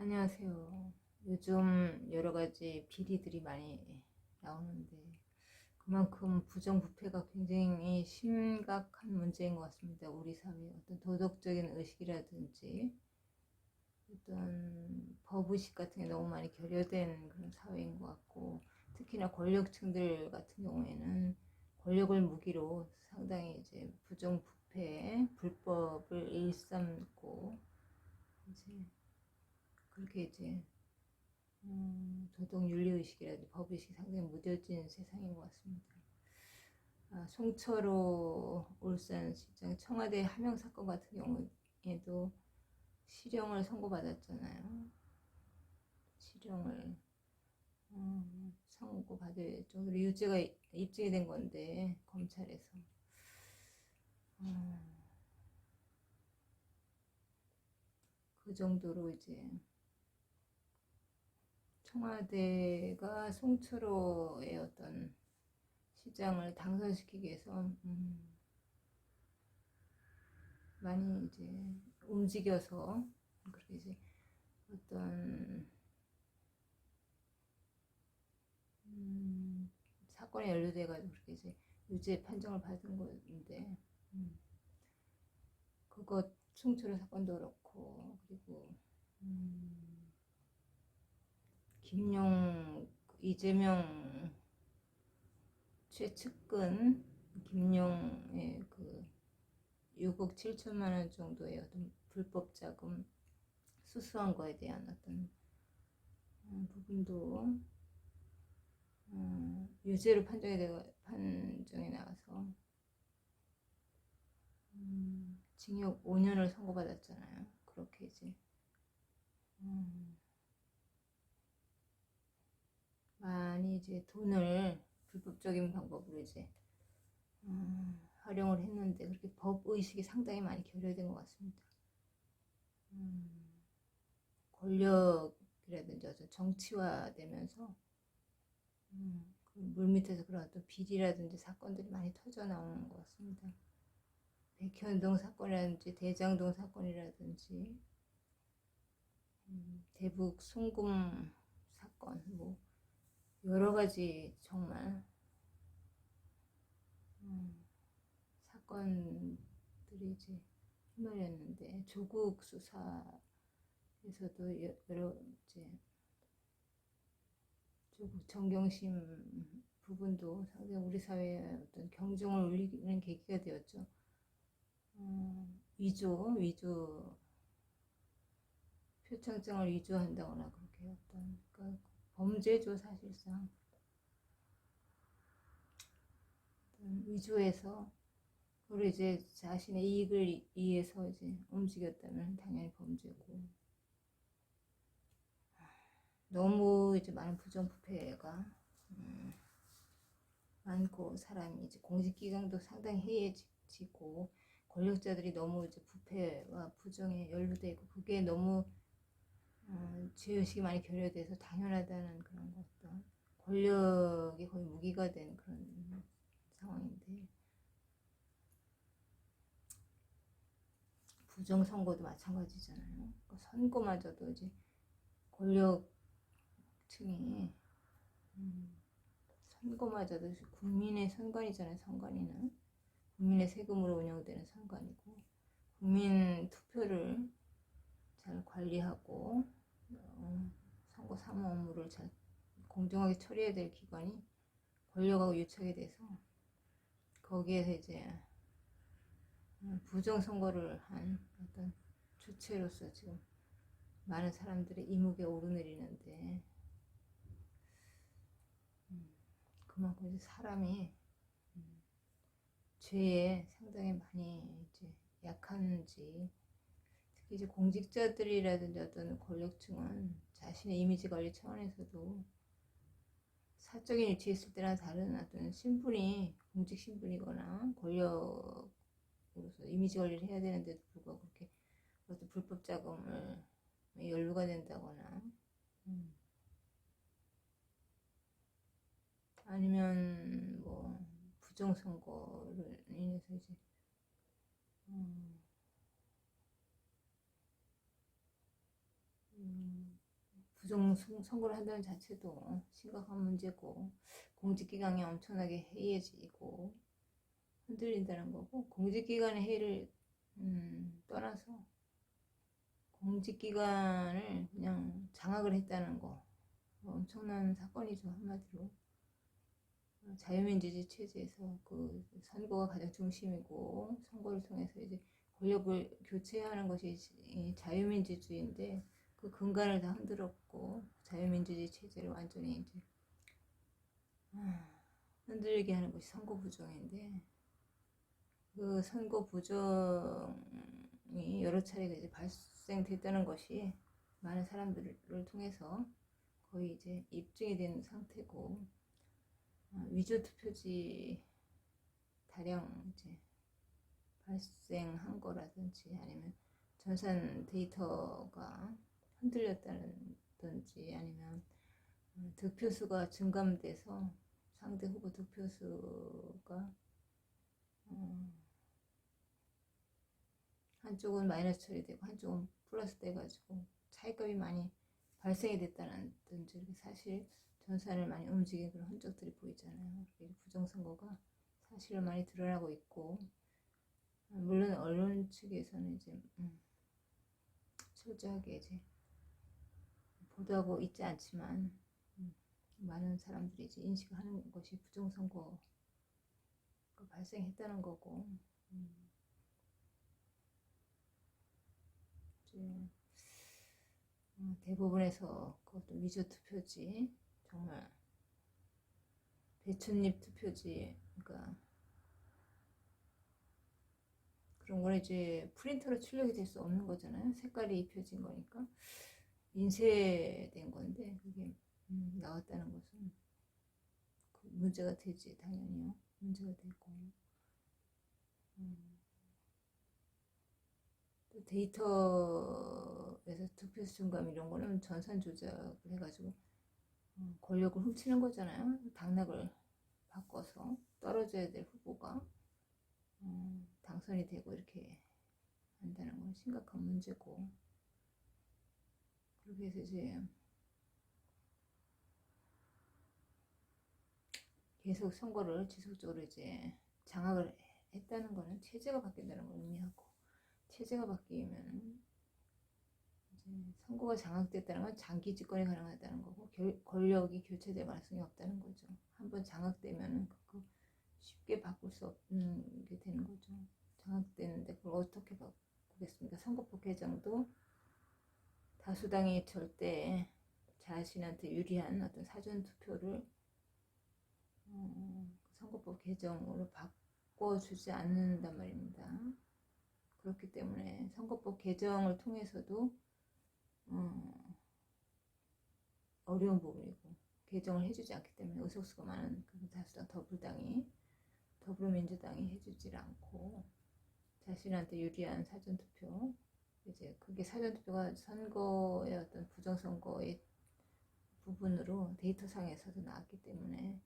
안녕하세요. 요즘 여러 가지 비리들이 많이 나오는데 그만큼 부정부패가 굉장히 심각한 문제인 것 같습니다. 우리 사회의 어떤 도덕적인 의식이라든지 어떤 법의식 같은 게 너무 많이 결여된 그런 사회인 것 같고, 특히나 권력층들 같은 경우에는 권력을 무기로 상당히 이제 부정부패, 불법을 일삼고 이제 그렇게 이제 도덕 윤리의식이라든지 법의식이 상당히 무뎌진 세상인 것 같습니다. 송철호 울산시장 청와대 하명 사건 같은 경우에도 실형을 선고받았잖아요. 실형을 선고받을 정도로 유죄가 입증이 된 건데, 검찰에서 그 정도로 이제 청와대가 송철호의 어떤 시장을 당선시키기 위해서 많이 이제 움직여서 그렇게 이제 어떤 사건에 연루돼가지고 그렇게 이제 유죄 판정을 받은 건데, 그것 송철호 사건도 그렇고, 그리고 김용 이재명 최측근 김용의 그 6억 7천만 원 정도의 어떤 불법 자금 수수한 거에 대한 어떤 부분도 유죄로 판정이 나와서 징역 5년을 선고받았잖아요. 그렇게 이제 많이 이제 돈을 불법적인 방법으로 이제 활용을 했는데, 그렇게 법 의식이 상당히 많이 결여된 것 같습니다. 권력이라든지 어떤 정치화되면서 그 물밑에서 그런 어떤 비리라든지 사건들이 많이 터져 나오는 것 같습니다. 백현동 사건이라든지 대장동 사건이라든지 대북 송금 사건, 뭐 여러 가지 정말 사건들이 이제 휘말렸는데, 조국 수사에서도 여러 이제 조국 정경심 부분도 상당히 우리 사회에 어떤 경종을 울리는 계기가 되었죠. 위조 표창장을 위조한다거나 그렇게 어떤, 그러니까 범죄죠 사실상. 위조해서 그걸 이제 자신의 이익을 위해서 이제 움직였다면 당연히 범죄고, 너무 이제 많은 부정부패가 많고, 사람이 이제 공직기강도 상당히 해이해지고, 권력자들이 너무 이제 부패와 부정에 연루돼 있고, 그게 너무 죄의식이 많이 결여돼서 당연하다는 그런 것도, 권력이 거의 무기가 된 그런 상황인데, 부정선거도 마찬가지잖아요. 그러니까 선거마저도 이제 권력층이 선거마저도 국민의 선관위잖아요. 선관위는 국민의 세금으로 운영되는 선관위고, 국민 투표를 잘 관리하고 선거 사무 업무를 잘 공정하게 처리해야 될 기관이 권력하고 유착이 돼서, 거기에서 이제 부정선거를 한 어떤 주체로서 지금 많은 사람들의 이목에 오르내리는데, 그만큼 이제 사람이 죄에 상당히 많이 이제 약한지, 특히 이제 공직자들이라든지 어떤 권력층은 자신의 이미지 관리 차원에서도 사적인 위치에 있을 때랑 다른 어떤 신분이 공직 신분이거나 권력으로서 이미지 관리를 해야 되는데도 불구하고 그렇게 어떤 불법 자금을 연루가 된다거나, 아니면 뭐 부정선거를 인해서 이제 선거를 한다는 자체도 심각한 문제고, 공직기강이 엄청나게 해이해지고 흔들린다는 거고, 공직기관의 해이를 떠나서 공직기관을 그냥 장악을 했다는 거, 엄청난 사건이죠. 한마디로 자유민주주의 체제에서 그 선거가 가장 중심이고, 선거를 통해서 이제 권력을 교체하는 것이 자유민주주의인데, 그 근간을 다 흔들었고, 자유민주주의 체제를 완전히 이제 흔들리게 하는 것이 선거 부정인데, 그 선거 부정이 여러 차례가 이제 발생됐다는 것이 많은 사람들을 통해서 거의 이제 입증이 된 상태고, 위조 투표지 다량 이제 발생한 거라든지, 아니면 전산 데이터가 흔들렸다든지, 아니면 득표수가 증감돼서 상대 후보 득표수가 한쪽은 마이너스 처리되고 한쪽은 플러스 돼가지고 차이값이 많이 발생이 됐다든지, 사실 전산을 많이 움직이는 그런 흔적들이 보이잖아요. 부정선거가 사실은 많이 드러나고 있고, 물론 언론 측에서는 이제 철저하게 이제 보도하고 있지 않지만, 많은 사람들이 이제 인식하는 것이 부정선거가 발생했다는 거고, 이제 대부분에서 그것도 위조 투표지, 정말 배춧잎 투표지, 그러니까 그런 거는 이제 프린터로 출력이 될 수 없는 거잖아요. 색깔이 입혀진 거니까 인쇄된 건데, 그게 나왔다는 것은 그 문제가 되지, 당연히요. 문제가 되고, 또 데이터에서 득표수 증감 이런 거는 전산 조작을 해가지고 권력을 훔치는 거잖아요. 당락을 바꿔서 떨어져야 될 후보가 당선이 되고 이렇게 한다는 건 심각한 문제고, 그렇게 해서 이제 계속 선거를 지속적으로 이제 장악을 했다는 거는 체제가 바뀐다는 걸 의미하고, 체제가 바뀌면 이제 선거가 장악됐다는 건 장기 집권이 가능하다는 거고, 권력이 교체될 가능성이 없다는 거죠. 한번 장악되면 그거 쉽게 바꿀 수 없는 게 되는 거죠. 장악되는데 그걸 어떻게 바꾸겠습니까? 선거법 개정도 다수당이 절대 자신한테 유리한 어떤 사전투표를 선거법 개정으로 바꿔주지 않는단 말입니다. 그렇기 때문에 선거법 개정을 통해서도 어려운 부분이고, 개정을 해주지 않기 때문에 의석수가 많은 그 다수당 더불어민주당이 해주질 않고, 자신한테 유리한 사전투표, 이제 그게 사전투표가 선거의 어떤 부정선거의 부분으로 데이터상에서도 나왔기 때문에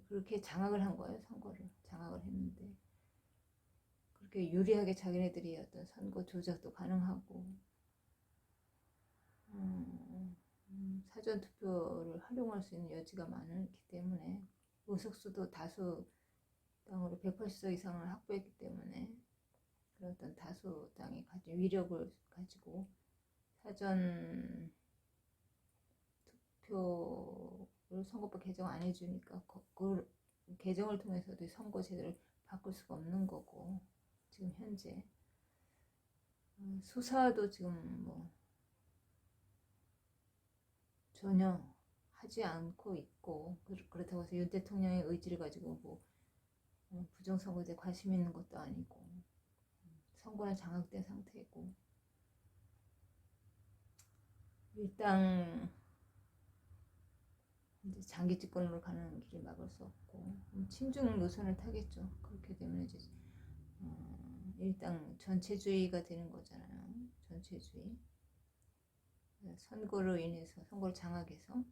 그렇게 장악을 한 거예요. 선거를 장악을 했는데, 그렇게 유리하게 자기네들이 어떤 선거 조작도 가능하고, 사전투표를 활용할 수 있는 여지가 많기 때문에, 의석수도 다수당으로 180석 이상을 확보했기 때문에, 그런 어떤 다수당이 가진 위력을 가지고 사전 투표를 선거법 개정 안 해주니까 그 개정을 통해서도 선거 제도를 바꿀 수가 없는 거고, 지금 현재 수사도 지금 뭐 전혀 하지 않고 있고, 그렇다고 해서 윤 대통령의 의지를 가지고 뭐 부정선거에 관심 있는 것도 아니고, 선거는 장악된 상태고, 일단 이제 장기 집권으로 가는 길이 막을 수 없고, 친중 노선을 타겠죠. 그렇게 되면 이제 일단 전체주의가 되는 거잖아요. 전체주의. 선거로 인해서, 선거를 장악해서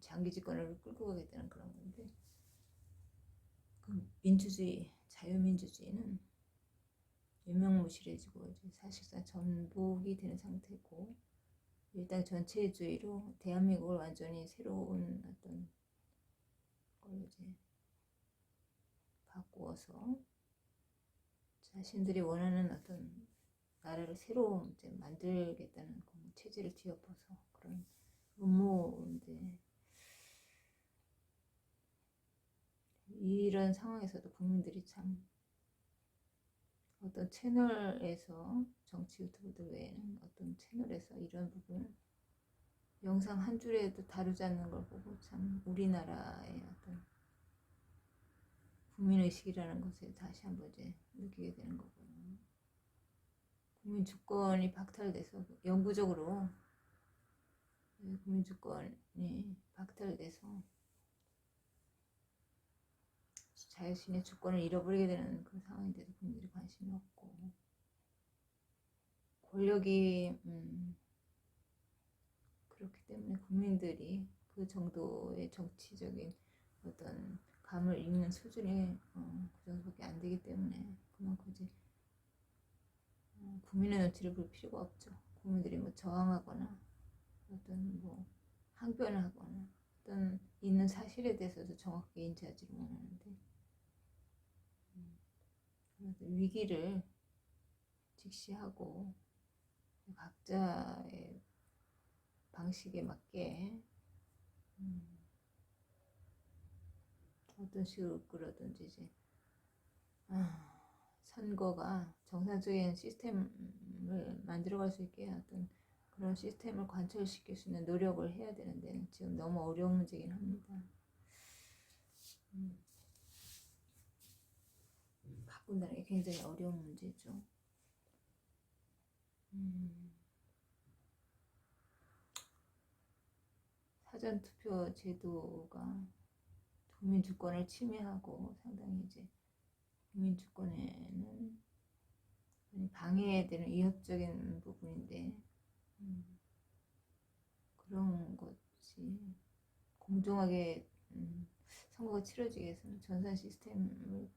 장기 집권을 끌고 가겠다는 그런 건데, 그 민주주의, 자유민주주의는 유명무실해지고 이제 사실상 전복이 되는 상태고, 일당 전체주의로 대한민국을 완전히 새로운 어떤 걸로 이제 바꾸어서 자신들이 원하는 어떤 나라를 새로 이제 만들겠다는 그 체제를 뒤엎어서 그런 음모인데, 이런 상황에서도 국민들이 참 어떤 채널에서, 정치 유튜브들 외에는 어떤 채널에서 이런 부분을 영상 한 줄에도 다루지 않는 걸 보고 참 우리나라의 어떤 국민의식이라는 것을 다시 한번 이제 느끼게 되는 거고요. 국민 주권이 박탈돼서 영구적으로 국민 주권이 박탈돼서 자신의 주권을 잃어버리게 되는 그 상황인데도 국민들이 관심이 없고, 권력이 그렇기 때문에 국민들이 그 정도의 정치적인 어떤 감을 읽는 수준이 그 정도밖에 안 되기 때문에 그만큼 이제 국민의 눈치를 볼 필요가 없죠. 국민들이 뭐 저항하거나 어떤 뭐 항변하거나 어떤 있는 사실에 대해서도 정확하게 인지하지를 못하는데, 위기를 직시하고 각자의 방식에 맞게 어떤 식으로 끌어든지 이제 선거가 정상적인 시스템을 만들어갈 수 있게 어떤 그런 시스템을 관철시킬 수 있는 노력을 해야 되는데 지금 너무 어려운 문제긴 합니다. 바꾼다는 게 굉장히 어려운 문제죠. 사전투표 제도가 국민 주권을 침해하고 상당히 이제 국민 주권에는 방해되는 위협적인 부분인데, 그런 것이 공정하게 선거가 치러지기 위해서는 전산 시스템을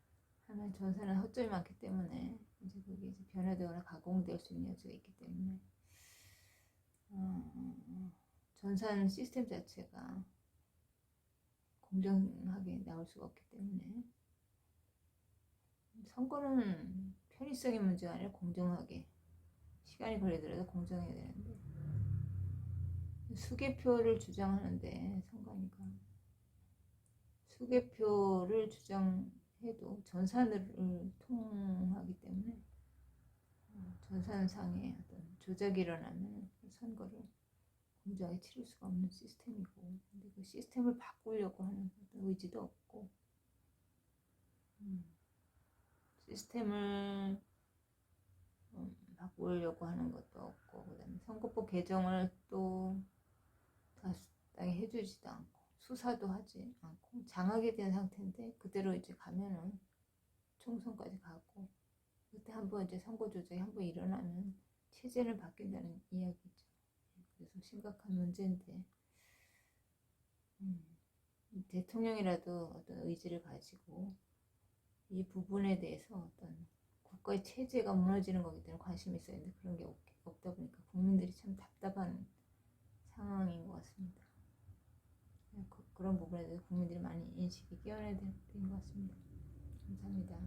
하면 전산은 허점이 많기 때문에 이제 그게 이제 변화되거나 가공될 수 있는 여지가 있기 때문에 전산 시스템 자체가 공정하게 나올 수가 없기 때문에 선거는 편의성의 문제가 아니라 공정하게, 시간이 걸리더라도 공정해야 되는데 수개표를 주장하는데, 선거니까 수개표를 주장해도 전산을 통하기 때문에 전산상의 어떤 조작이 일어나면 선거를 공정하게 치를 수가 없는 시스템이고, 근데 그 시스템을 바꾸려고 하는 어떤 의지도 없고, 시스템을 바꾸려고 하는 것도 없고, 그 다음에 선거법 개정을 또 다수당에 해주지도 않고 수사도 하지 않고 장악이 된 상태인데 그대로 이제 가면은 총선까지 가고, 그때 한번 이제 선거 조작이 한번 일어나면 체제는 바뀐다는 이야기죠. 그래서 심각한 문제인데, 대통령이라도 어떤 의지를 가지고 이 부분에 대해서 어떤 국가의 체제가 무너지는 거기 때문에 관심이 있어야 되는데 그런 게 없다 보니까 국민들이 참 답답한 상황인 것 같습니다. 그런 부분에 대해서 국민들이 많이 인식이 깨어나야 되는 것 같습니다. 감사합니다.